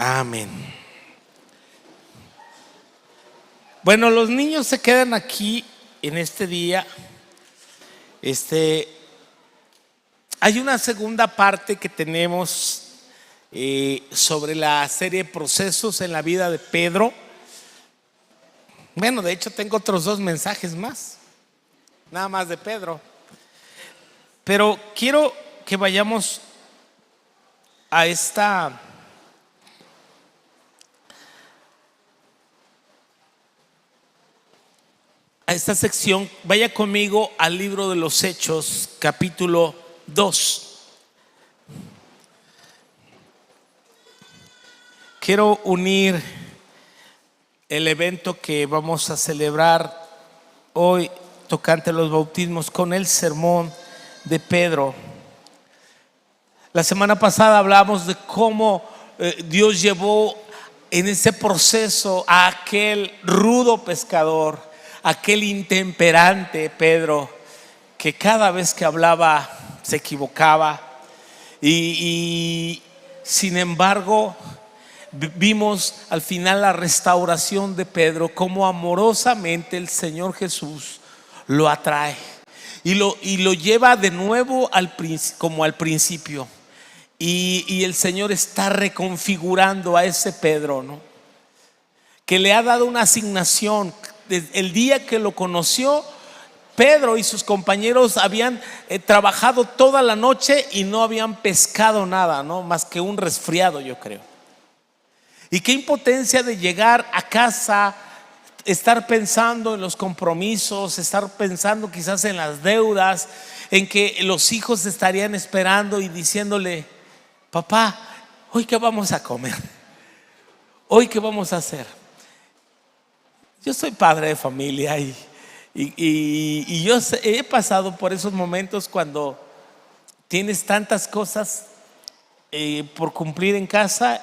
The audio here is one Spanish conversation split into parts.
Amén. Bueno, los niños se quedan aquí en este día. Hay una segunda parte que tenemos sobre la serie Procesos en la vida de Pedro. Bueno, de hecho tengo otros 2 mensajes más, nada más de Pedro. Pero quiero que vayamos a esta sección. Vaya conmigo al libro de los Hechos, capítulo 2. Quiero unir el evento que vamos a celebrar hoy tocante a los bautismos con el sermón de Pedro. La semana pasada hablamos de cómo Dios llevó en ese proceso a aquel rudo pescador, aquel intemperante Pedro, que cada vez que hablaba se equivocaba, y sin embargo vimos al final la restauración de Pedro, cómo amorosamente el Señor Jesús lo atrae y lo lleva de nuevo como al principio, y el Señor está reconfigurando a ese Pedro, ¿no? Que le ha dado una asignación. Desde el día que lo conoció, Pedro y sus compañeros habían trabajado toda la noche y no habían pescado nada, ¿no? Más que un resfriado, yo creo. Y qué impotencia de llegar a casa, estar pensando en los compromisos, estar pensando quizás en las deudas, en que los hijos estarían esperando y diciéndole: papá, ¿hoy qué vamos a comer? ¿Hoy qué vamos a hacer? Yo soy padre de familia y yo he pasado por esos momentos cuando tienes tantas cosas por cumplir en casa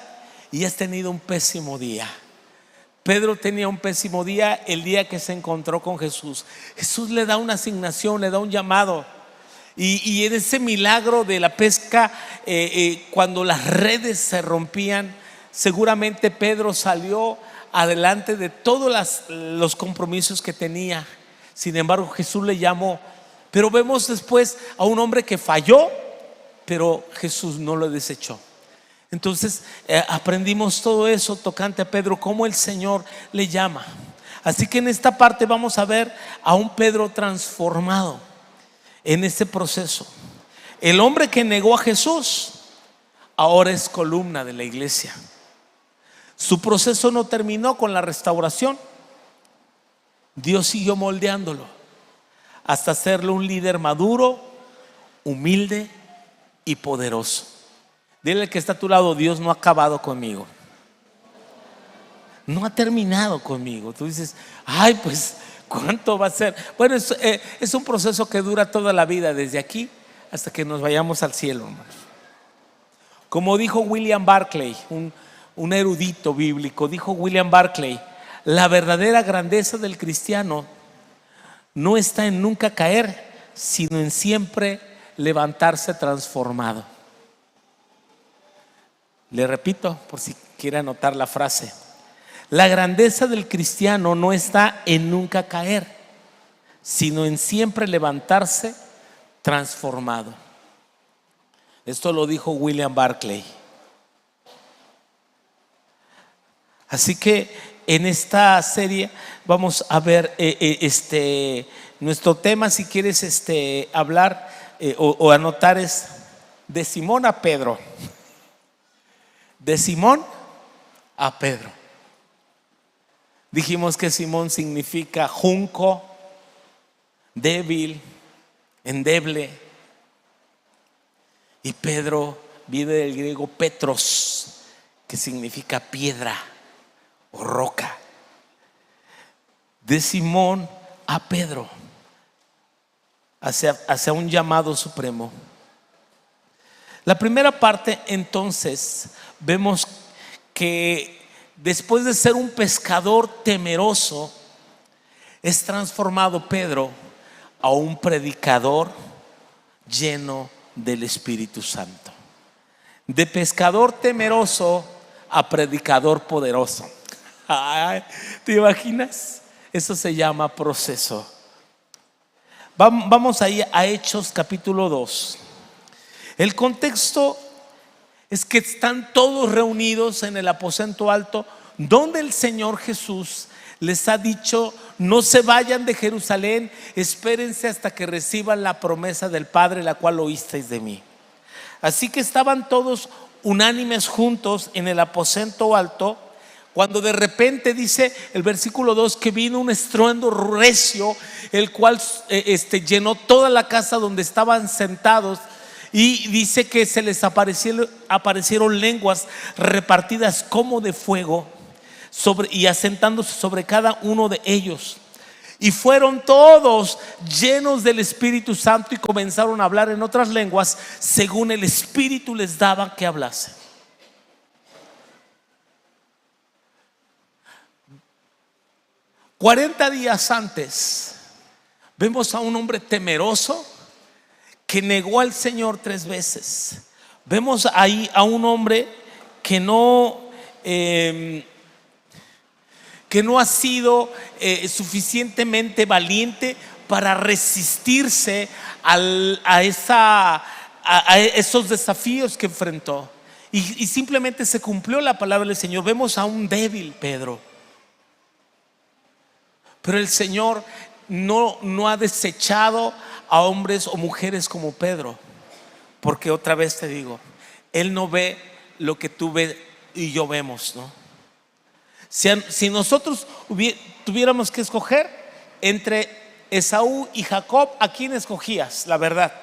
y has tenido un pésimo día. Pedro tenía un pésimo día el día que se encontró con Jesús. Jesús le da una asignación, le da un llamado, y en ese milagro de la pesca, cuando las redes se rompían, seguramente Pedro salió adelante de todos los compromisos que tenía. Sin embargo, Jesús le llamó. Pero vemos después a un hombre que falló, pero Jesús no lo desechó. Entonces aprendimos todo eso tocante a Pedro, cómo el Señor le llama. Así que en esta parte vamos a ver a un Pedro transformado en este proceso. El hombre que negó a Jesús ahora es columna de la iglesia. Su proceso no terminó con la restauración. Dios siguió moldeándolo hasta hacerlo un líder maduro, humilde y poderoso. Dile al que está a tu lado: Dios no ha acabado conmigo, no ha terminado conmigo. Tú dices: ay, pues ¿cuánto va a ser? Bueno, es un proceso que dura toda la vida, desde aquí hasta que nos vayamos al cielo, hermanos. Como dijo William Barclay, un erudito bíblico, dijo William Barclay: la verdadera grandeza del cristiano no está en nunca caer, sino en siempre levantarse transformado. Le repito por si quiere anotar la frase: la grandeza del cristiano no está en nunca caer, sino en siempre levantarse transformado. Esto lo dijo William Barclay. Así que en esta serie vamos a ver nuestro tema. Si quieres hablar o anotar, es de Simón a Pedro. De Simón a Pedro. Dijimos que Simón significa junco, débil, endeble, y Pedro viene del griego Petros, que significa piedra o roca. De Simón a Pedro, hacia un llamado supremo. La primera parte, entonces, vemos que después de ser un pescador temeroso, es transformado Pedro a un predicador lleno del Espíritu Santo. De pescador temeroso a predicador poderoso. Ay, ¿te imaginas? Eso se llama proceso. Vamos ahí a Hechos capítulo 2. El contexto es que están todos reunidos en el aposento alto, donde el Señor Jesús les ha dicho: no se vayan de Jerusalén, espérense hasta que reciban la promesa del Padre, la cual oísteis de mí. Así que estaban todos unánimes juntos en el aposento alto, cuando de repente dice el versículo 2 que vino un estruendo recio, el cual llenó toda la casa donde estaban sentados. Y dice que se les aparecieron lenguas repartidas como de fuego y asentándose sobre cada uno de ellos. Y fueron todos llenos del Espíritu Santo y comenzaron a hablar en otras lenguas según el Espíritu les daba que hablasen. $40 días antes vemos a un hombre temeroso que negó al Señor 3 veces. Vemos ahí a un hombre que no ha sido suficientemente valiente para resistirse a esos desafíos que enfrentó, y simplemente se cumplió la palabra del Señor. Vemos a un débil Pedro, pero el Señor no ha desechado a hombres o mujeres como Pedro, porque otra vez te digo, Él no ve lo que tú ves y yo vemos, ¿no? Si nosotros tuviéramos que escoger entre Esaú y Jacob, ¿a quién escogías? La verdad,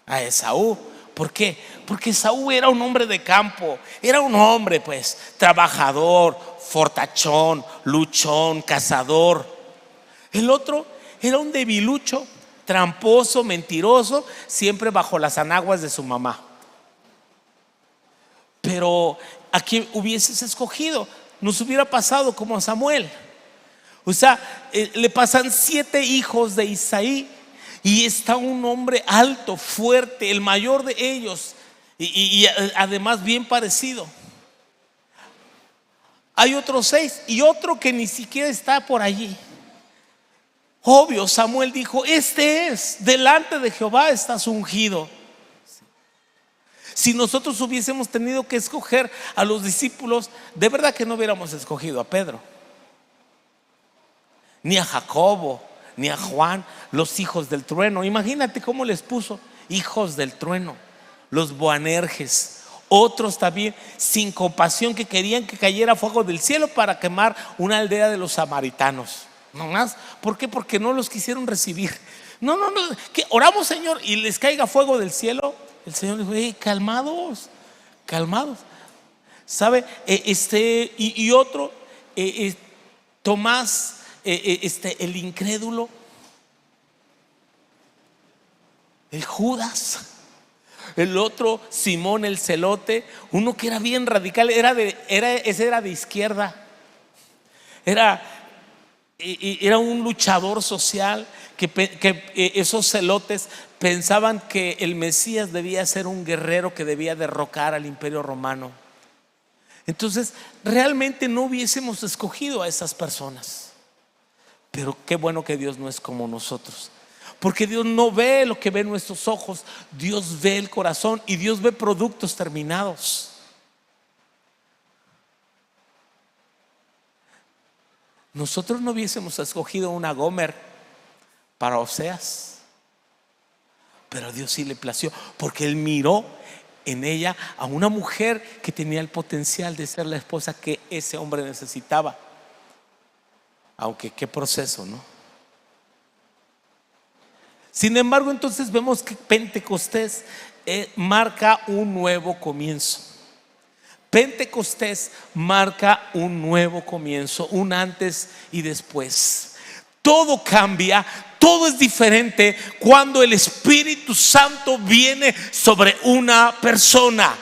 a Esaú. ¿Por qué? Porque Esaú era un hombre de campo, era un hombre pues trabajador, fortachón, luchón, cazador. El otro era un debilucho, tramposo, mentiroso, siempre bajo las anaguas de su mamá. Pero ¿a quién hubieses escogido? Nos hubiera pasado como a Samuel. O sea, le pasan 7 hijos de Isaí y está un hombre alto, fuerte, el mayor de ellos, y además bien parecido. Hay otros 6 y otro que ni siquiera está por allí. Obvio, Samuel dijo: este es, delante de Jehová estás ungido. Si nosotros hubiésemos tenido que escoger a los discípulos, de verdad que no hubiéramos escogido a Pedro, ni a Jacobo, ni a Juan, los hijos del trueno. Imagínate cómo les puso: hijos del trueno, los Boanerges. Otros también sin compasión, que querían que cayera fuego del cielo para quemar una aldea de los samaritanos. No más. ¿Por qué? Porque no los quisieron recibir. No, que oramos, Señor, y les caiga fuego del cielo. El Señor dijo: hey, calmados. ¿Sabe? Y otro, Tomás, el incrédulo, el Judas. El otro, Simón el celote, uno que era bien radical, ese era de izquierda, era un luchador social, que esos celotes pensaban que el Mesías debía ser un guerrero que debía derrocar al imperio romano. Entonces realmente no hubiésemos escogido a esas personas. Pero qué bueno que Dios no es como nosotros, porque Dios no ve lo que ven nuestros ojos, Dios ve el corazón, y Dios ve productos terminados. Nosotros no hubiésemos escogido una Gomer para Oseas, pero a Dios sí le plació, porque Él miró en ella a una mujer que tenía el potencial de ser la esposa que ese hombre necesitaba. Aunque qué proceso, ¿no? Sin embargo, entonces vemos que Pentecostés marca un nuevo comienzo. Pentecostés marca un nuevo comienzo, un antes y después. Todo cambia, todo es diferente cuando el Espíritu Santo viene sobre una persona.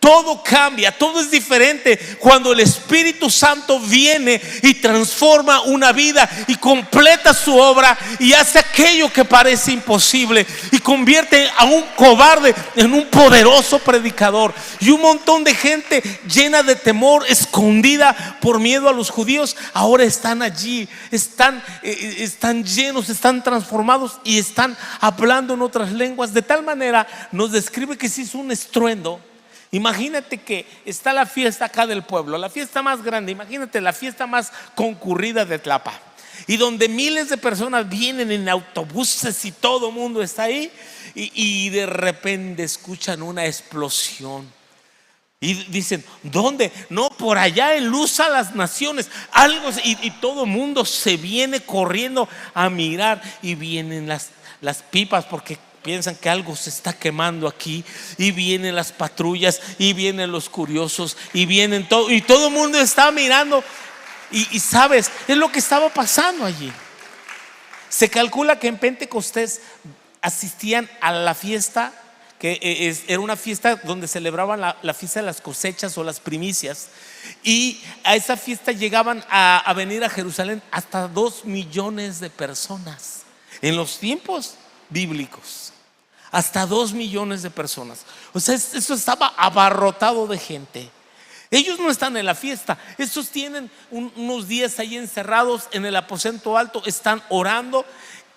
Todo cambia, todo es diferente cuando el Espíritu Santo viene y transforma una vida y completa su obra y hace aquello que parece imposible y convierte a un cobarde en un poderoso predicador. Y un montón de gente llena de temor, escondida por miedo a los judíos, ahora están allí, están llenos, están transformados y están hablando en otras lenguas. De tal manera nos describe que se hizo un estruendo. Imagínate que está la fiesta acá del pueblo, la fiesta más grande, imagínate la fiesta más concurrida de Tlapa, y donde miles de personas vienen en autobuses y todo el mundo está ahí, y de repente escuchan una explosión y dicen: ¿dónde? No, por allá en Luz a las Naciones, algo, y todo el mundo se viene corriendo a mirar, y vienen las pipas porque piensan que algo se está quemando aquí, y vienen las patrullas, y vienen los curiosos, y vienen todo, y todo el mundo está mirando, y sabes, es lo que estaba pasando allí. Se calcula que en Pentecostés asistían a la fiesta, que era una fiesta donde celebraban la fiesta de las cosechas o las primicias, y a esa fiesta llegaban a venir a Jerusalén hasta 2 millones de personas en los tiempos bíblicos. Hasta 2 millones de personas. O sea, eso estaba abarrotado de gente. Ellos no están en la fiesta, estos tienen unos días ahí encerrados en el aposento alto, están orando,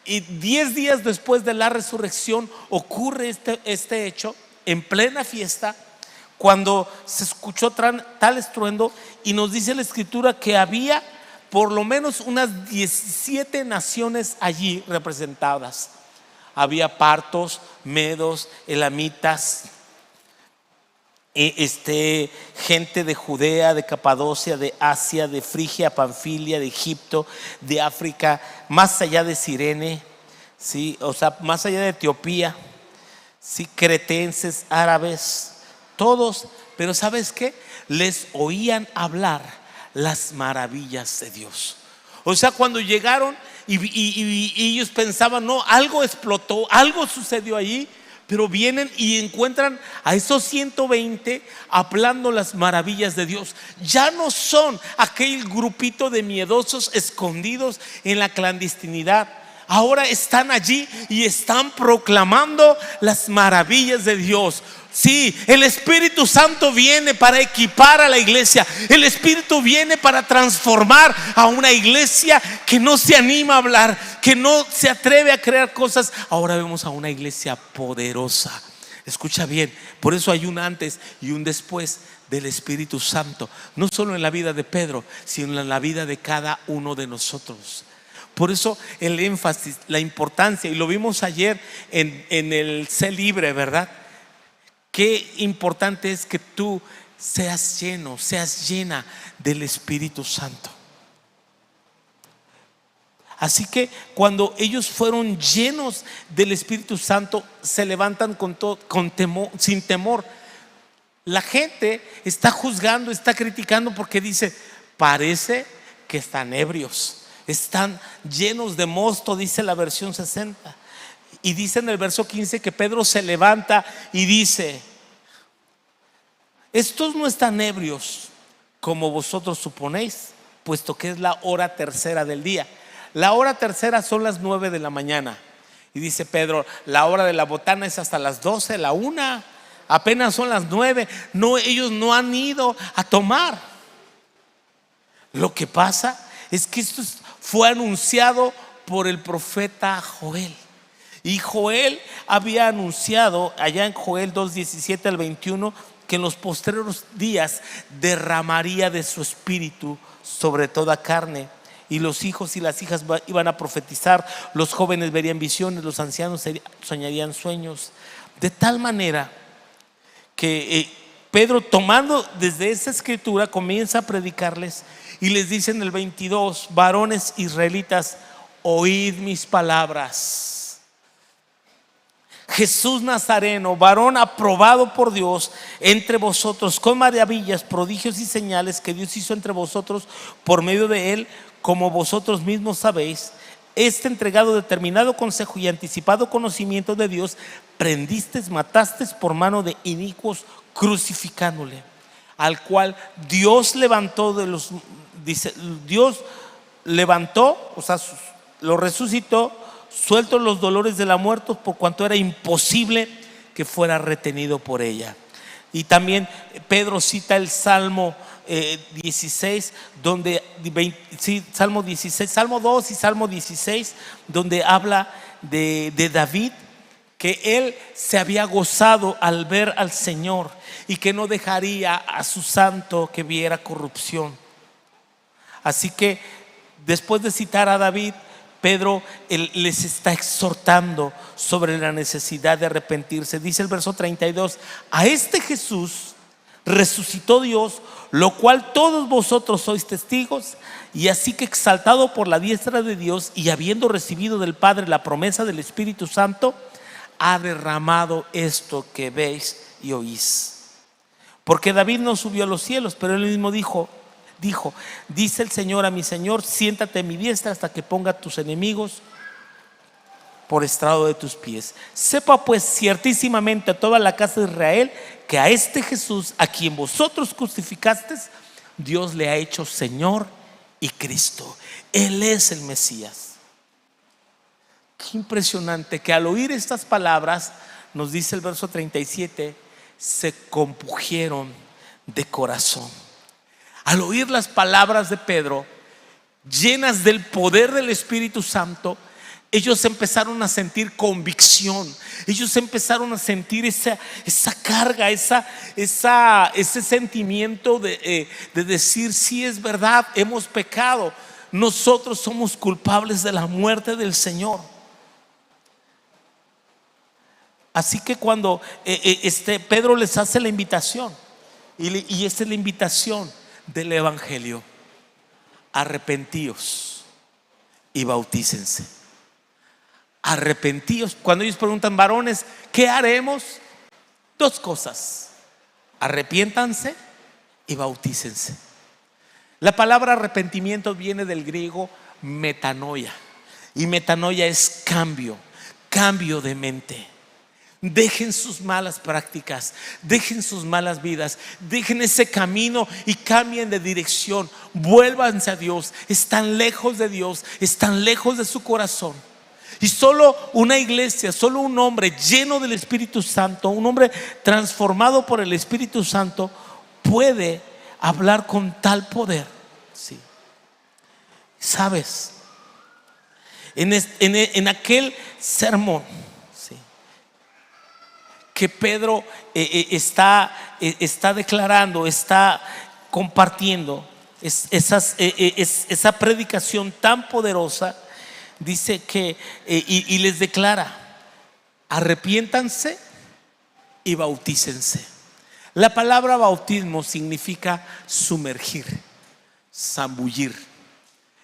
y 10 días después de la resurrección ocurre este hecho en plena fiesta, cuando se escuchó tal estruendo, y nos dice la escritura que había por lo menos unas 17 naciones allí representadas. Había partos, medos, elamitas, gente de Judea, de Capadocia, de Asia, de Frigia, Panfilia, de Egipto, de África, más allá de Cirene, ¿sí? O sea, más allá de Etiopía, ¿sí? Cretenses, árabes, todos. Pero ¿sabes qué? Les oían hablar las maravillas de Dios. O sea, cuando llegaron y ellos pensaban: no, algo explotó, algo sucedió allí, pero vienen y encuentran a esos 120 hablando las maravillas de Dios. Ya no son aquel grupito de miedosos escondidos en la clandestinidad. Ahora están allí y están proclamando las maravillas de Dios. Sí, el Espíritu Santo viene para equipar a la iglesia. El Espíritu viene para transformar a una iglesia que no se anima a hablar, que no se atreve a crear cosas. Ahora vemos a una iglesia poderosa. Escucha bien, por eso hay un antes y un después del Espíritu Santo, no solo en la vida de Pedro, sino en la vida de cada uno de nosotros. Por eso el énfasis, la importancia, y lo vimos ayer en el Sé Libre, ¿verdad? Qué importante es que tú seas lleno, seas llena del Espíritu Santo. Así que cuando ellos fueron llenos del Espíritu Santo, se levantan sin temor. La gente está juzgando, está criticando porque dice: parece que están ebrios, están llenos de mosto, dice la versión 60. Y dice en el verso 15 que Pedro se levanta y dice: estos no están ebrios como vosotros suponéis, puesto que es la hora tercera del día. La hora tercera son las 9 de la mañana. Y dice Pedro: la hora de la botana es hasta las 12, la 1, apenas son las 9. No, ellos no han ido a tomar. Lo que pasa es que esto fue anunciado por el profeta Joel. Y Joel había anunciado allá en Joel 2:17 al 21 que en los postreros días derramaría de su espíritu sobre toda carne, y los hijos y las hijas iban a profetizar, los jóvenes verían visiones, los ancianos soñarían sueños. De tal manera que Pedro, tomando desde esa escritura, comienza a predicarles y les dice en el 22: varones israelitas, oíd mis palabras. Jesús Nazareno, varón aprobado por Dios entre vosotros, con maravillas, prodigios y señales que Dios hizo entre vosotros por medio de él, como vosotros mismos sabéis, entregado determinado consejo y anticipado conocimiento de Dios, prendiste, mataste por mano de inicuos, crucificándole, al cual Dios levantó de los, dice, Dios levantó, o sea, lo resucitó, suelto los dolores de la muerte, por cuanto era imposible que fuera retenido por ella. Y también Pedro cita el Salmo 16, donde Salmo 16, Salmo 2 y Salmo 16, donde habla de David, que él se había gozado al ver al Señor y que no dejaría a su santo que viera corrupción. Así que después de citar a David, Pedro les está exhortando sobre la necesidad de arrepentirse. Dice el verso 32: a este Jesús resucitó Dios, lo cual todos vosotros sois testigos. Y así que, exaltado por la diestra de Dios y habiendo recibido del Padre la promesa del Espíritu Santo, ha derramado esto que veis y oís. Porque David no subió a los cielos, pero él mismo dijo, dice el Señor a mi Señor: siéntate a mi diestra hasta que ponga a tus enemigos por estrado de tus pies. Sepa pues ciertísimamente a toda la casa de Israel que a este Jesús, a quien vosotros crucificasteis, Dios le ha hecho Señor y Cristo. Él es el Mesías. Qué impresionante que al oír estas palabras, nos dice el verso 37, se compungieron de corazón. Al oír las palabras de Pedro, llenas del poder del Espíritu Santo, ellos empezaron a sentir convicción. Ellos empezaron a sentir esa carga, ese sentimiento de decir: sí, es verdad, hemos pecado, nosotros somos culpables de la muerte del Señor. Así que cuando Pedro les hace la invitación, y esta es la invitación del Evangelio: arrepentíos y bautícense. Arrepentíos. Cuando ellos preguntan: varones, ¿qué haremos? Dos cosas: arrepiéntanse y bautícense. La palabra arrepentimiento viene del griego metanoia, y metanoia es cambio de mente. Dejen sus malas prácticas, dejen sus malas vidas, dejen ese camino y cambien de dirección. Vuélvanse a Dios. Están lejos de Dios, están lejos de su corazón. Y solo una iglesia, solo un hombre lleno del Espíritu Santo, un hombre transformado por el Espíritu Santo, puede hablar con tal poder. Sí. ¿Sabes? En aquel sermón, sí, que Pedro está declarando, está compartiendo, esa predicación tan poderosa, dice que y les declara: arrepiéntanse y bautícense. La palabra bautismo significa sumergir, zambullir,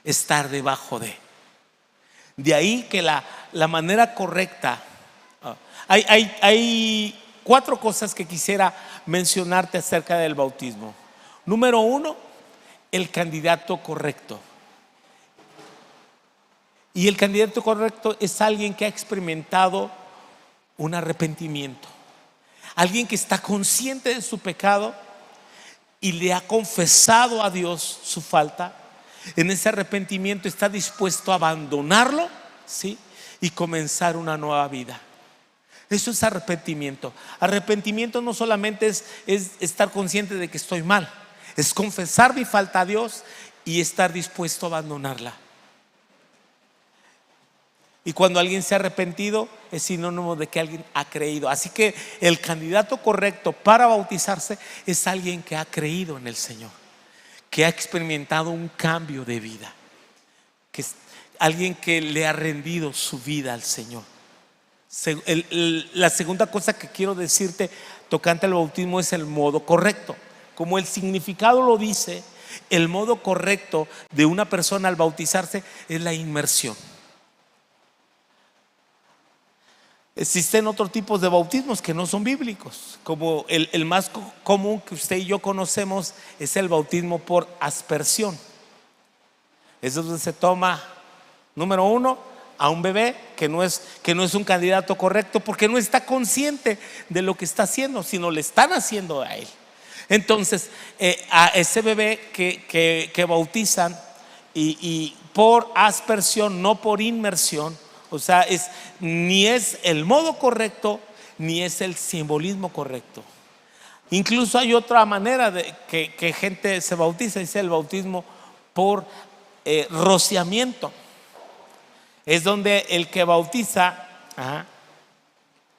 estar debajo de. De ahí que la manera correcta. Hay 4 cosas que quisiera mencionarte acerca del bautismo. Número 1, el candidato correcto. Y el candidato correcto es alguien que ha experimentado un arrepentimiento, alguien que está consciente de su pecado y le ha confesado a Dios su falta. En ese arrepentimiento está dispuesto a abandonarlo, ¿sí?, y comenzar una nueva vida. Eso es arrepentimiento. Arrepentimiento no solamente es estar consciente de que estoy mal, es confesar mi falta a Dios y estar dispuesto a abandonarla. Y cuando alguien se ha arrepentido, es sinónimo de que alguien ha creído. Así que el candidato correcto para bautizarse es alguien que ha creído en el Señor, que ha experimentado un cambio de vida, que es alguien que le ha rendido su vida al Señor. La segunda cosa que quiero decirte tocante al bautismo es el modo correcto. Como el significado lo dice, el modo correcto de una persona al bautizarse es la inmersión. Existen otros tipos de bautismos que no son bíblicos, como el más común que usted y yo conocemos es el bautismo por aspersión. Es donde se toma, número 1, a un bebé que no es un candidato correcto, porque no está consciente de lo que está haciendo, sino le están haciendo a él. Entonces a ese bebé que bautizan y por aspersión, no por inmersión, o sea, ni es el modo correcto ni es el simbolismo correcto. Incluso hay otra manera de que gente se bautiza, dice el bautismo por rociamiento. Es donde el que bautiza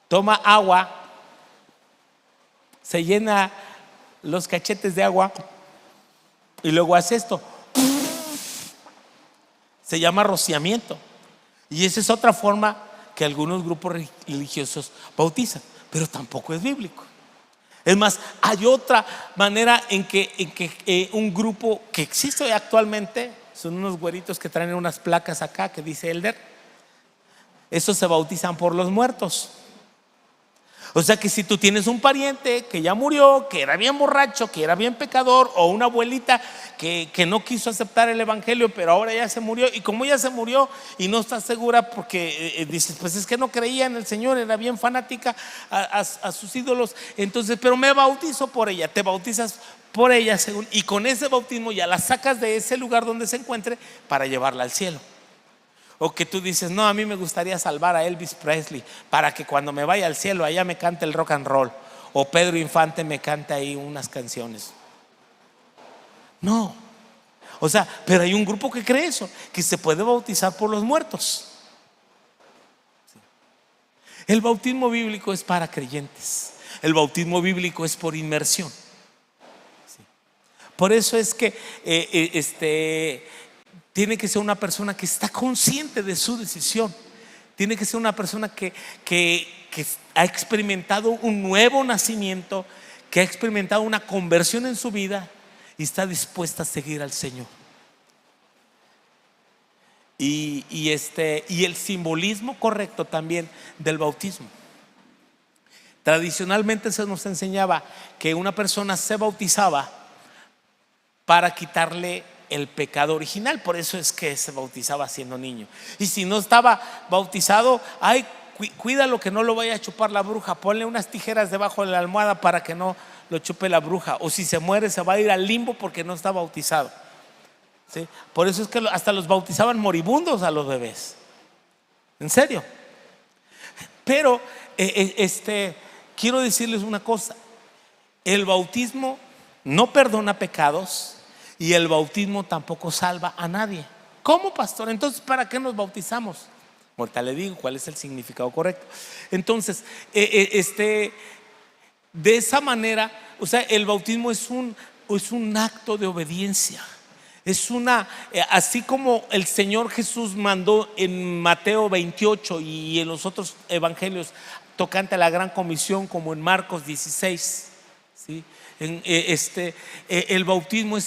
toma agua, se llena los cachetes de agua y luego hace esto. Se llama rociamiento. Y esa es otra forma que algunos grupos religiosos bautizan, pero tampoco es bíblico. Es más, hay otra manera en que un grupo que existe hoy actualmente, son unos güeritos que traen unas placas acá que dice Elder. Estos se bautizan por los muertos. O sea que si tú tienes un pariente que ya murió, que era bien borracho, que era bien pecador, o una abuelita que no quiso aceptar el evangelio, pero ahora ya se murió, y como ya se murió y no está segura porque dices, pues es que no creía en el Señor, era bien fanática a sus ídolos, entonces, pero me bautizo por ella. Te bautizas por ella y con ese bautismo ya la sacas de ese lugar donde se encuentre para llevarla al cielo. O que tú dices, no, a mí me gustaría salvar a Elvis Presley para que cuando me vaya al cielo allá me cante el rock and roll, o Pedro Infante me cante ahí unas canciones. No, o sea, pero hay un grupo que cree eso, que se puede bautizar por los muertos. El bautismo bíblico es para creyentes. El bautismo bíblico es por inmersión. Por eso es que tiene que ser una persona que está consciente de su decisión. Tiene que ser una persona que ha experimentado un nuevo nacimiento, que ha experimentado una conversión en su vida y está dispuesta a seguir al Señor. Y el simbolismo correcto también del bautismo. Tradicionalmente se nos enseñaba que una persona se bautizaba para quitarle el pecado original. Por eso es que se bautizaba siendo niño. Y si no estaba bautizado, ay, cuídalo que no lo vaya a chupar la bruja, ponle unas tijeras debajo de la almohada para que no lo chupe la bruja. O si se muere se va a ir al limbo porque no está bautizado. ¿Sí? Por eso es que hasta los bautizaban moribundos a los bebés. En serio. Pero quiero decirles una cosa: el bautismo no perdona pecados y el bautismo tampoco salva a nadie. ¿Cómo, pastor? Entonces, ¿para qué nos bautizamos? Ahorita le digo cuál es el significado correcto. Entonces, de esa manera, o sea, el bautismo es un acto de obediencia. Así como el Señor Jesús mandó en Mateo 28 y en los otros evangelios tocante a la gran comisión, como en Marcos 16, ¿sí? El bautismo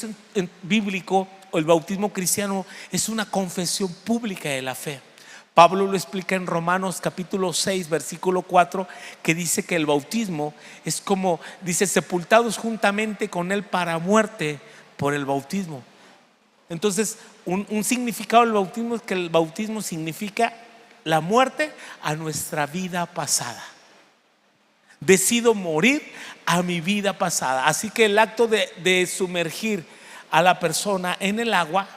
bíblico, o el bautismo cristiano, es una confesión pública de la fe. Pablo lo explica en Romanos capítulo 6 versículo 4, que dice que el bautismo es como, dice, sepultados juntamente con él para muerte por el bautismo. Entonces, un significado del bautismo es que el bautismo significa la muerte a nuestra vida pasada. Decido morir a mi vida pasada. Así que el acto de sumergir a la persona en el agua,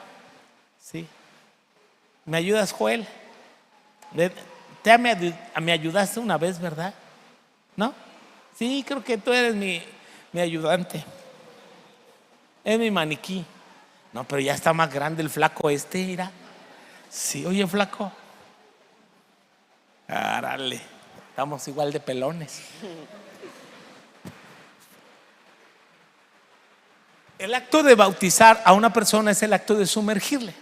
¿sí? ¿Me ayudas, Joel? Me ayudaste una vez, ¿verdad? ¿No? Sí, creo que tú eres mi ayudante. Es mi maniquí. No, pero ya está más grande el flaco mira. Sí, oye, flaco. Árale, estamos igual de pelones. El acto de bautizar a una persona es el acto de sumergirle.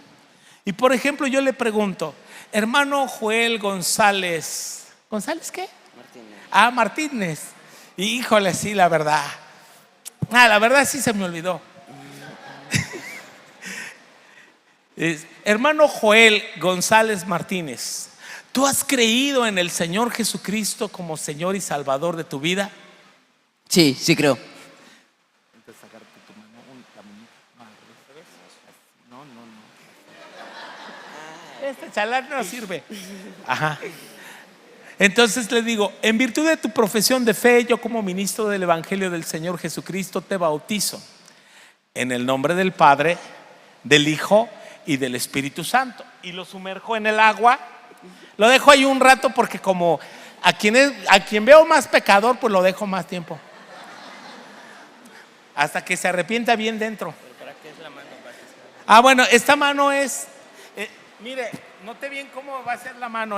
Y por ejemplo, yo le pregunto, hermano Joel González, ¿González qué? Martínez. Martínez. Híjole, sí, la verdad. La verdad sí se me olvidó. Hermano Joel González Martínez, ¿tú has creído en el Señor Jesucristo como Señor y Salvador de tu vida? Sí, sí creo. Entonces, agárrate tu mano, la muñeca. No, chalán no sirve. Ajá. Entonces le digo, en virtud de tu profesión de fe, yo como ministro del Evangelio del Señor Jesucristo te bautizo en el nombre del Padre, del Hijo y del Espíritu Santo. Y lo sumerjo en el agua. Lo dejo ahí un rato porque como a quien veo más pecador, pues lo dejo más tiempo. Hasta que se arrepienta bien dentro. ¿Para qué es la mano? Ah, bueno, esta mano es, mire, note bien cómo va a ser la mano,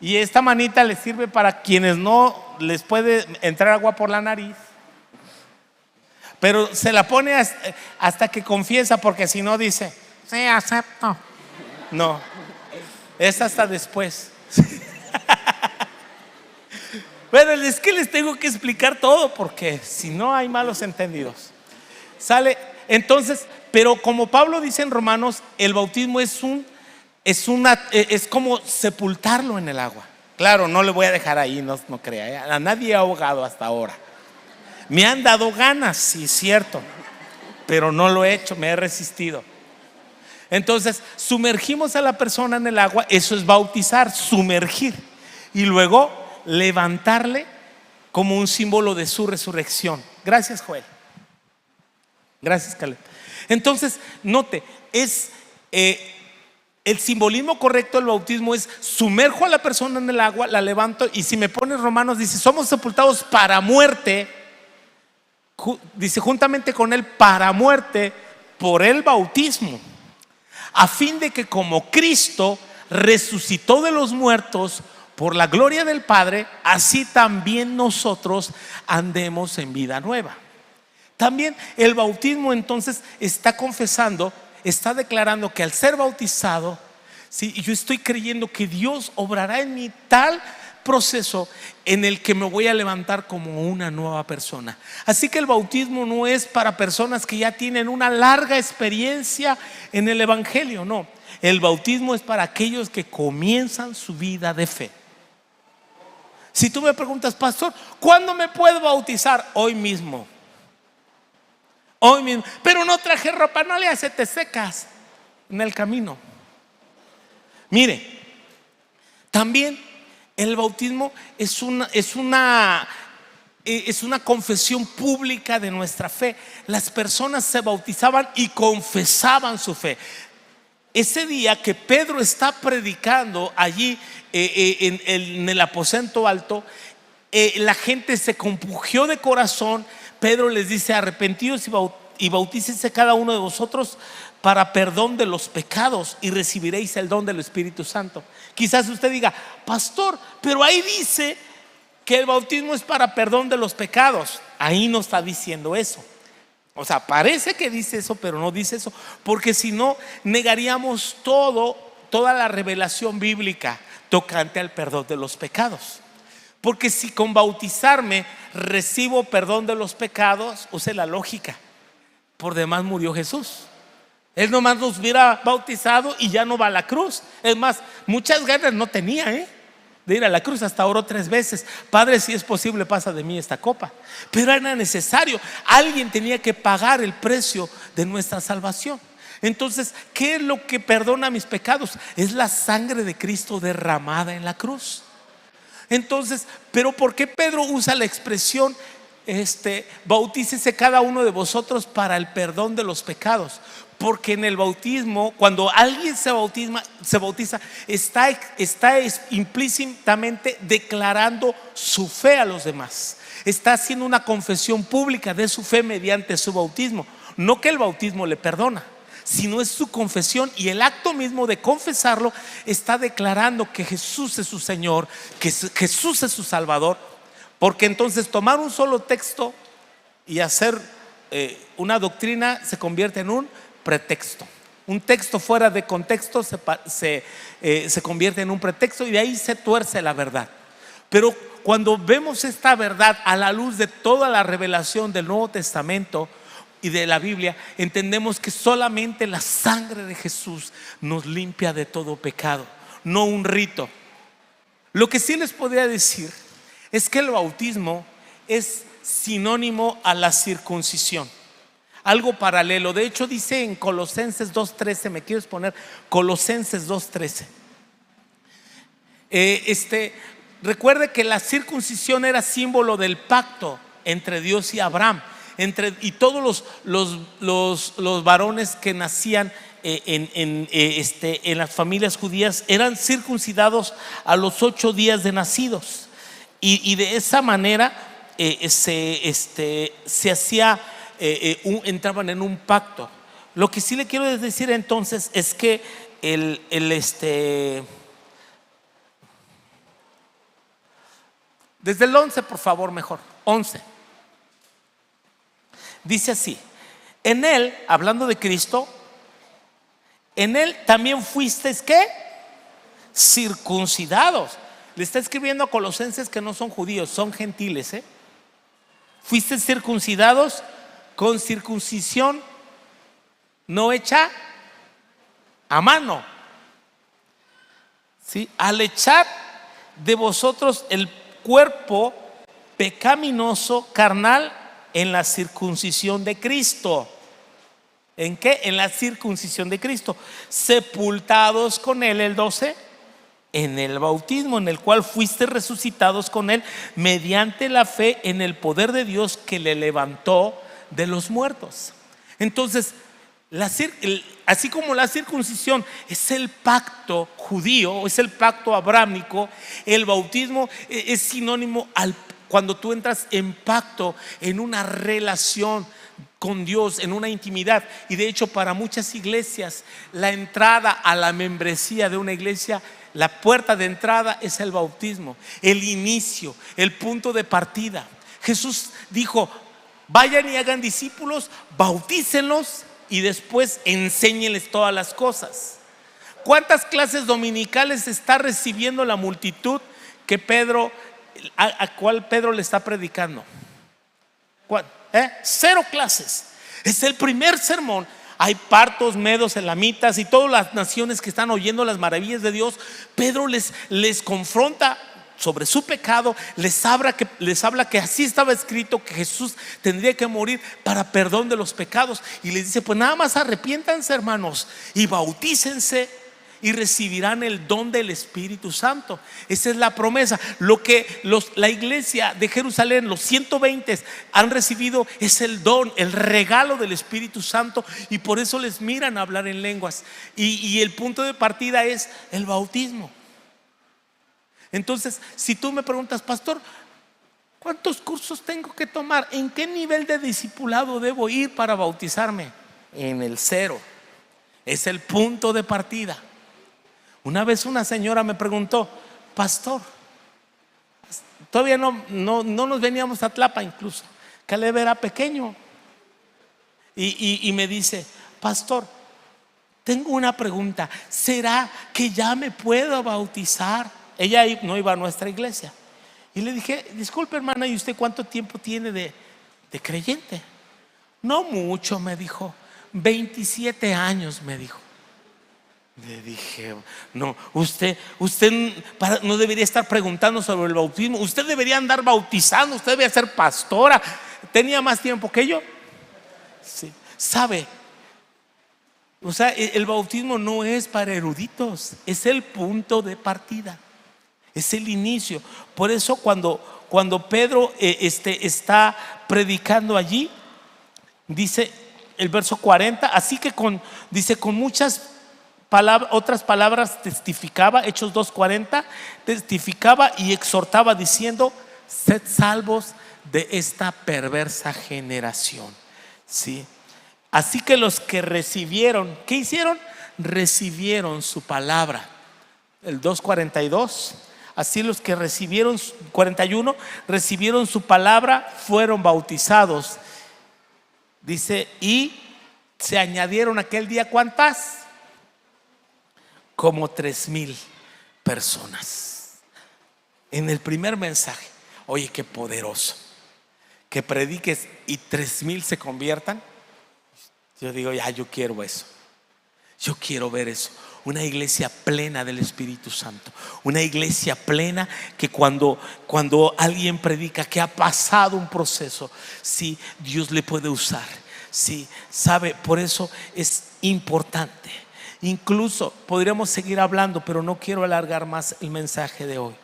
Y esta manita le sirve para quienes no les puede entrar agua por la nariz. Pero se la pone hasta que confiesa, porque si no dice, sí, acepto. No, es hasta después. Bueno, es que les tengo que explicar todo, porque si no hay malos entendidos. Sale, entonces, pero como Pablo dice en Romanos, el bautismo es como sepultarlo en el agua. Claro, no le voy a dejar ahí, no crea, a nadie he ahogado hasta ahora. Me han dado ganas, sí, cierto, pero no lo he hecho, me he resistido. Entonces, sumergimos a la persona en el agua, eso es bautizar, sumergir, y luego levantarle como un símbolo de su resurrección. Gracias, Joel. Gracias, Caleb. Entonces, note, el simbolismo correcto del bautismo es: sumerjo a la persona en el agua, la levanto, y si me pones Romanos, dice: somos sepultados para muerte, dice juntamente con él para muerte por el bautismo, a fin de que como Cristo resucitó de los muertos por la gloria del Padre, así también nosotros andemos en vida nueva. También el bautismo entonces está confesando, está declarando que al ser bautizado, ¿sí?, yo estoy creyendo que Dios obrará en mí tal proceso en el que me voy a levantar como una nueva persona. Así que el bautismo no es para personas que ya tienen una larga experiencia en el Evangelio, no. El bautismo es para aquellos que comienzan su vida de fe. Si tú me preguntas, pastor, ¿cuándo me puedo bautizar? Hoy mismo. Hoy mismo. Pero no traje ropa, no le hace, te secas en el camino. Mire, también el bautismo es una confesión pública de nuestra fe. Las personas se bautizaban y confesaban su fe. Ese día que Pedro está predicando allí en el aposento alto, la gente se compungió de corazón. Pedro les dice: arrepentidos y bautícense cada uno de vosotros para perdón de los pecados y recibiréis el don del Espíritu Santo. Quizás usted diga: pastor, pero ahí dice que el bautismo es para perdón de los pecados. Ahí no está diciendo eso. O sea, parece que dice eso, pero no dice eso, porque si no, negaríamos toda la revelación bíblica tocante al perdón de los pecados. Porque si con bautizarme recibo perdón de los pecados, use la lógica, por demás murió Jesús. Él nomás nos hubiera bautizado y ya no va a la cruz. Es más, muchas ganas no tenía de ir a la cruz. Hasta oró 3 veces: Padre, si es posible, pasa de mí esta copa. Pero era necesario, alguien tenía que pagar el precio de nuestra salvación. Entonces, ¿qué es lo que perdona mis pecados? Es la sangre de Cristo derramada en la cruz. Entonces, ¿pero por qué Pedro usa la expresión bautícese cada uno de vosotros para el perdón de los pecados? Porque en el bautismo, cuando alguien se bautiza, está implícitamente declarando su fe a los demás. Está haciendo una confesión pública de su fe mediante su bautismo. No que el bautismo le perdona, sino es su confesión, y el acto mismo de confesarlo está declarando que Jesús es su Señor, que Jesús es su Salvador. Porque entonces tomar un solo texto y hacer una doctrina se convierte en un pretexto. Un texto fuera de contexto se convierte en un pretexto, y de ahí se tuerce la verdad. Pero cuando vemos esta verdad a la luz de toda la revelación del Nuevo Testamento y de la Biblia, entendemos que solamente la sangre de Jesús nos limpia de todo pecado, no un rito. Lo que sí les podría decir es que el bautismo es sinónimo a la circuncisión. algo paralelo. De hecho dice en Colosenses 2:13, me quiero exponer Colosenses 2:13. Recuerde que la circuncisión era símbolo del pacto entre Dios y Abraham, y todos los varones que nacían en las familias judías eran circuncidados a los 8 días de nacidos, y de esa manera se hacía, entraban en un pacto. Lo que sí le quiero decir entonces es que desde el 11, por favor, mejor 11, dice así: en él, hablando de Cristo, en él también fuisteis, ¿qué? Circuncidados. Le está escribiendo a colosenses que no son judíos, son gentiles, fuisteis circuncidados con circuncisión no hecha a mano, ¿sí? Al echar de vosotros el cuerpo pecaminoso carnal en la circuncisión de Cristo. ¿En qué? En la circuncisión de Cristo, sepultados con él, el 12, en el bautismo, en el cual fuiste resucitados con él mediante la fe en el poder de Dios que le levantó de los muertos. Entonces, así como la circuncisión es el pacto judío, es el pacto abrámico, el bautismo es sinónimo cuando tú entras en pacto, en una relación con Dios, en una intimidad. Y de hecho, para muchas iglesias, la entrada a la membresía de una iglesia, la puerta de entrada es el bautismo, el inicio, el punto de partida. Jesús dijo: vayan y hagan discípulos, bautícenlos y después enséñenles todas las cosas. ¿Cuántas clases dominicales está recibiendo la multitud que a cuál Pedro le está predicando? ¿Cuál? 0 clases. Es el primer sermón. Hay partos, medos, elamitas y todas las naciones que están oyendo las maravillas de Dios. Pedro les confronta sobre su pecado, les habla que así estaba escrito, que Jesús tendría que morir para perdón de los pecados, y les dice: pues nada más arrepiéntanse, hermanos, y bautícense y recibirán el don del Espíritu Santo. Esa es la promesa. Lo que la iglesia de Jerusalén, los 120 han recibido, es el don, el regalo del Espíritu Santo, y por eso les miran a hablar en lenguas, y el punto de partida es el bautismo. Entonces, si tú me preguntas: pastor, ¿cuántos cursos tengo que tomar? ¿En qué nivel de discipulado debo ir para bautizarme? En el 0. Es el punto de partida. Una vez una señora me preguntó: pastor, todavía no nos veníamos a Tlapa, incluso Caleb era pequeño, y me dice: pastor, tengo una pregunta, ¿será que ya me puedo bautizar? Ella no iba a nuestra iglesia. Y le dije: disculpe, hermana, ¿y usted cuánto tiempo tiene de creyente? No mucho, me dijo. 27 años, me dijo. Le dije: no, usted no debería estar preguntando sobre el bautismo. Usted debería andar bautizando. Usted debería ser pastora. ¿Tenía más tiempo que yo? Sí. ¿Sabe? O sea, el bautismo no es para eruditos, es el punto de partida, es el inicio. Por eso cuando Pedro está predicando allí, dice el verso 40, así que con muchas otras palabras testificaba, Hechos 2:40, testificaba y exhortaba diciendo: sed salvos de esta perversa generación. ¿Sí? Así que los que recibieron, ¿qué hicieron? Recibieron su palabra. El 2:42. Así los que recibieron, 41, recibieron su palabra, fueron bautizados. Dice: y se añadieron aquel día, ¿cuántas? Como 3,000 personas. En el primer mensaje. Oye, qué poderoso que prediques y 3,000 se conviertan. Yo digo: ya, yo quiero eso. Yo quiero ver eso. Una iglesia plena del Espíritu Santo. Una iglesia plena que cuando alguien predica que ha pasado un proceso, sí, Dios le puede usar. Sí, sabe, por eso es importante. Incluso podríamos seguir hablando, pero no quiero alargar más el mensaje de hoy.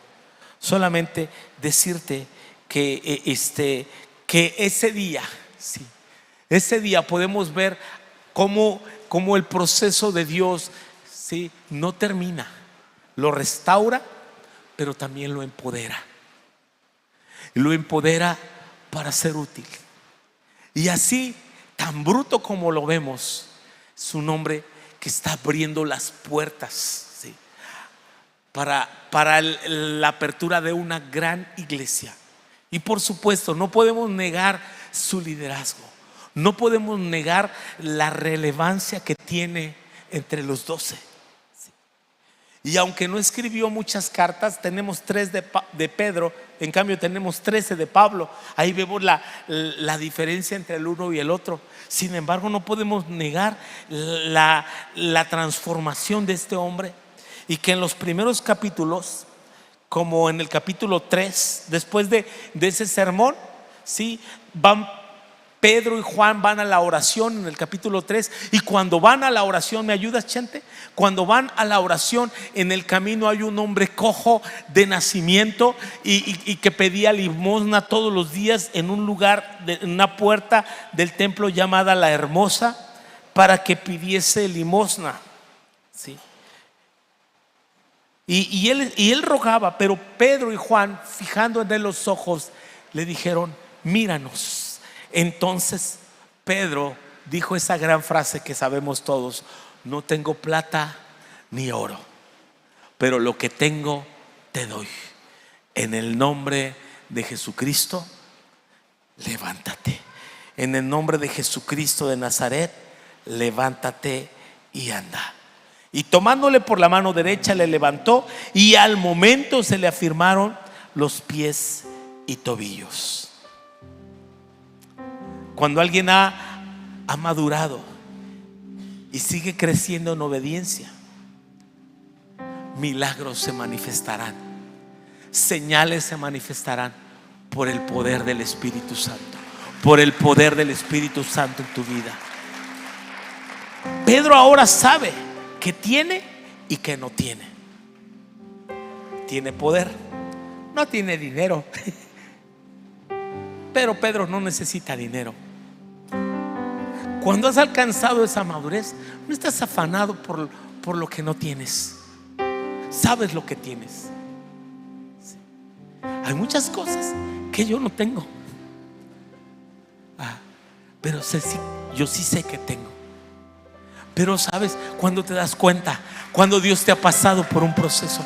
Solamente decirte que que ese día, sí, ese día podemos ver cómo el proceso de Dios, sí, no termina, lo restaura, pero también lo empodera. Lo empodera para ser útil. Y así, tan bruto como lo vemos, es un hombre que está abriendo las puertas, ¿sí?, para la apertura de una gran iglesia. Y por supuesto, no podemos negar su liderazgo. No podemos negar la relevancia que tiene entre los 12. Y aunque no escribió muchas cartas, tenemos 3 de Pedro, en cambio tenemos 13 de Pablo. Ahí vemos la diferencia entre el uno y el otro. Sin embargo, no podemos negar la transformación de este hombre. Y que en los primeros capítulos, como en el capítulo 3, después de ese sermón, ¿sí?, Pedro y Juan van a la oración en el capítulo 3. Y cuando van a la oración, ¿me ayudas, Chente? Cuando van a la oración, en el camino hay un hombre cojo de nacimiento y que pedía limosna todos los días en un lugar, en una puerta del templo llamada La Hermosa, para que pidiese limosna, ¿sí? Y él rogaba, pero Pedro y Juan, fijando en él los ojos, le dijeron: míranos. Entonces Pedro dijo esa gran frase que sabemos todos: no tengo plata ni oro, pero lo que tengo te doy. En el nombre de Jesucristo, levántate. En el nombre de Jesucristo de Nazaret, levántate y anda. Y tomándole por la mano derecha, le levantó, y al momento se le afirmaron los pies y tobillos. Cuando alguien ha madurado y sigue creciendo en obediencia, milagros se manifestarán, señales se manifestarán por el poder del Espíritu Santo, por el poder del Espíritu Santo en tu vida. Pedro ahora sabe que tiene y que no tiene. Tiene poder, no tiene dinero, pero Pedro no necesita dinero. Cuando has alcanzado esa madurez, no estás afanado por lo que no tienes. Sabes lo que tienes. Hay muchas cosas que yo no tengo, pero yo sí sé que tengo. Pero sabes, cuando te das cuenta, cuando Dios te ha pasado por un proceso,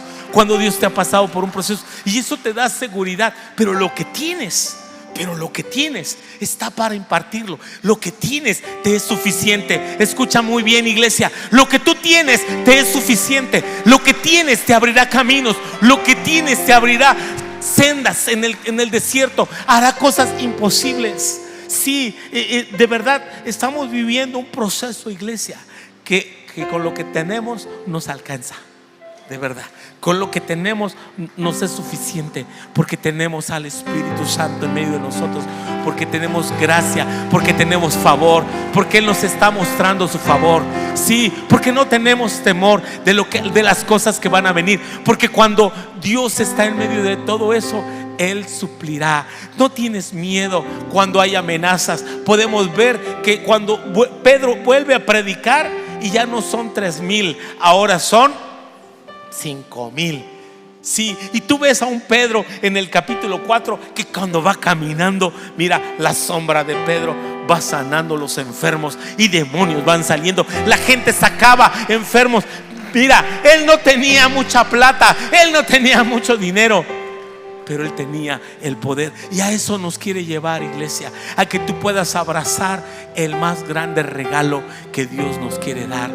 y eso te da seguridad. Pero lo que tienes está para impartirlo. Lo que tienes te es suficiente. Escucha muy bien, iglesia: lo que tú tienes te es suficiente. Lo que tienes te abrirá caminos. Lo que tienes te abrirá sendas en el desierto. Hará cosas imposibles. Sí, de verdad estamos viviendo un proceso, iglesia, que con lo que tenemos nos alcanza. De verdad, con lo que tenemos nos es suficiente, porque tenemos al Espíritu Santo en medio de nosotros, porque tenemos gracia, porque tenemos favor, porque Él nos está mostrando su favor. Sí, porque no tenemos temor de las cosas que van a venir, porque cuando Dios está en medio de todo eso, Él suplirá. No tienes miedo cuando hay amenazas. Podemos ver que cuando Pedro vuelve a predicar, y ya no son 3,000, ahora son 5,000. Sí, y tú ves a un Pedro en el capítulo 4 que cuando va caminando, mira, la sombra de Pedro va sanando los enfermos y demonios van saliendo. La gente sacaba enfermos. Mira, él no tenía mucha plata, él no tenía mucho dinero, pero él tenía el poder. Y a eso nos quiere llevar, iglesia, a que tú puedas abrazar el más grande regalo que Dios nos quiere dar: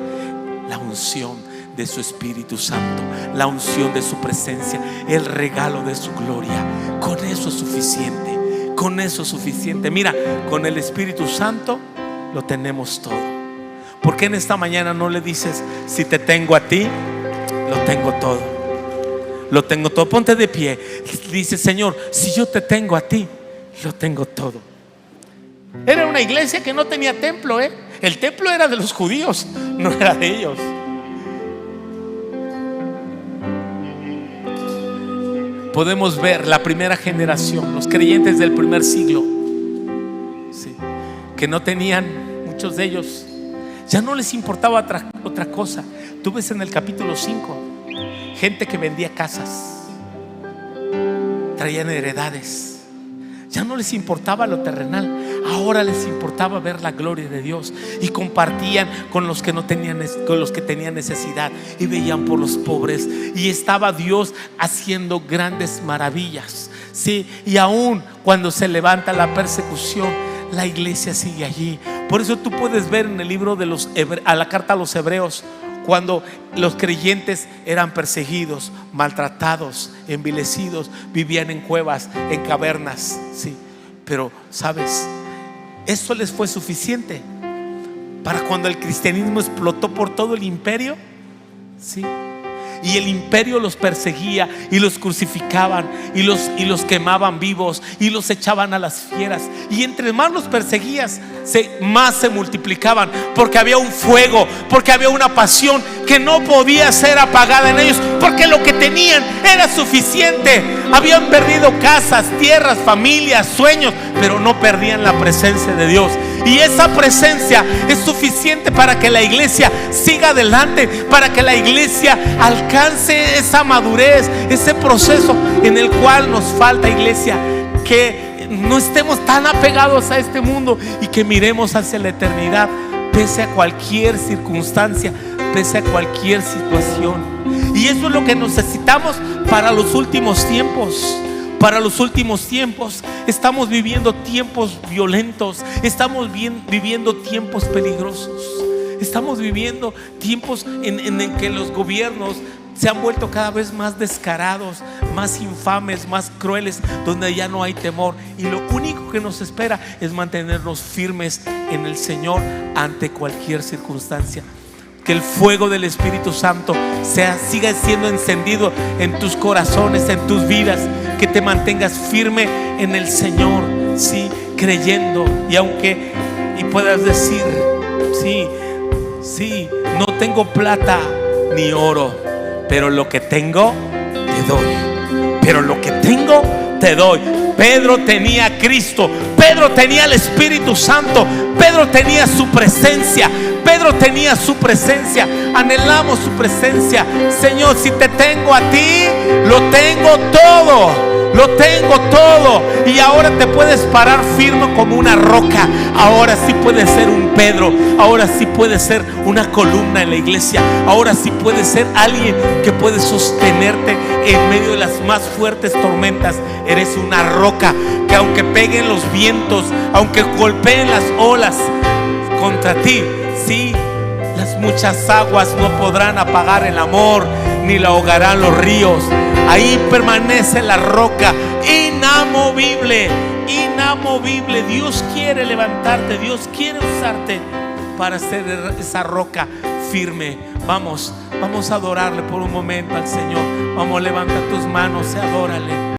la unción de su Espíritu Santo, la unción de su presencia, el regalo de su gloria. Con eso es suficiente, con eso es suficiente. Mira, con el Espíritu Santo lo tenemos todo. ¿Por qué en esta mañana no le dices: si te tengo a ti, lo tengo todo? Lo tengo todo. Ponte de pie. Dice: Señor, si yo te tengo a ti, lo tengo todo. Era una iglesia que no tenía templo, El templo era de los judíos, no era de ellos. Podemos ver la primera generación, los creyentes del primer siglo, sí, que no tenían, muchos de ellos, ya no les importaba otra cosa. Tú ves en el capítulo 5 gente que vendía casas, traían heredades, ya no les importaba lo terrenal, ahora les importaba ver la gloria de Dios, y compartían con los que no tenían, con los que tenían necesidad, y veían por los pobres, y estaba Dios haciendo grandes maravillas, sí. Y aún cuando se levanta la persecución, la iglesia sigue allí. Por eso tú puedes ver en el libro de a la carta a los Hebreos, cuando los creyentes eran perseguidos, maltratados, envilecidos, vivían en cuevas, en cavernas, sí. Pero sabes, eso les fue suficiente para cuando el cristianismo explotó por todo el imperio, sí. Y el imperio los perseguía y los crucificaban y los quemaban vivos y los echaban a las fieras. Y entre más los perseguías, más se multiplicaban, porque había un fuego, porque había una pasión que no podía ser apagada en ellos, porque lo que tenían era suficiente. Habían perdido casas, tierras, familias, sueños, pero no perdían la presencia de Dios. Y esa presencia es suficiente para que la iglesia siga adelante, para que la iglesia alcance esa madurez, ese proceso en el cual nos falta, iglesia, que no estemos tan apegados a este mundo y que miremos hacia la eternidad, pese a cualquier circunstancia, pese a cualquier situación. Y eso es lo que necesitamos para los últimos tiempos. Para los últimos tiempos estamos viviendo tiempos violentos, estamos viviendo tiempos peligrosos, estamos viviendo tiempos en que los gobiernos se han vuelto cada vez más descarados, más infames, más crueles, donde ya no hay temor. Y lo único que nos espera es mantenernos firmes en el Señor ante cualquier circunstancia. Que el fuego del Espíritu Santo siga siendo encendido en tus corazones, en tus vidas. Que te mantengas firme en el Señor, sí, creyendo. Y puedas decir: sí, no tengo plata ni oro, pero lo que tengo te doy. Pero lo que tengo te doy. Pedro tenía a Cristo, Pedro tenía el Espíritu Santo, Pedro tenía su presencia, Pedro tenía su presencia. Anhelamos su presencia. Señor, si te tengo a ti, lo tengo todo. Lo tengo todo. Y ahora te puedes parar firme como una roca. Ahora sí puedes ser un Pedro. Ahora sí puedes ser una columna en la iglesia. Ahora sí puedes ser alguien que puede sostenerte en medio de las más fuertes tormentas. Eres una roca que aunque peguen los vientos, aunque golpeen las olas contra ti, sí, las muchas aguas no podrán apagar el amor, ni la ahogarán los ríos. Ahí permanece la roca, inamovible, inamovible. Dios quiere levantarte, Dios quiere usarte para ser esa roca firme. Vamos a adorarle por un momento al Señor. Vamos, levanta tus manos y adórale.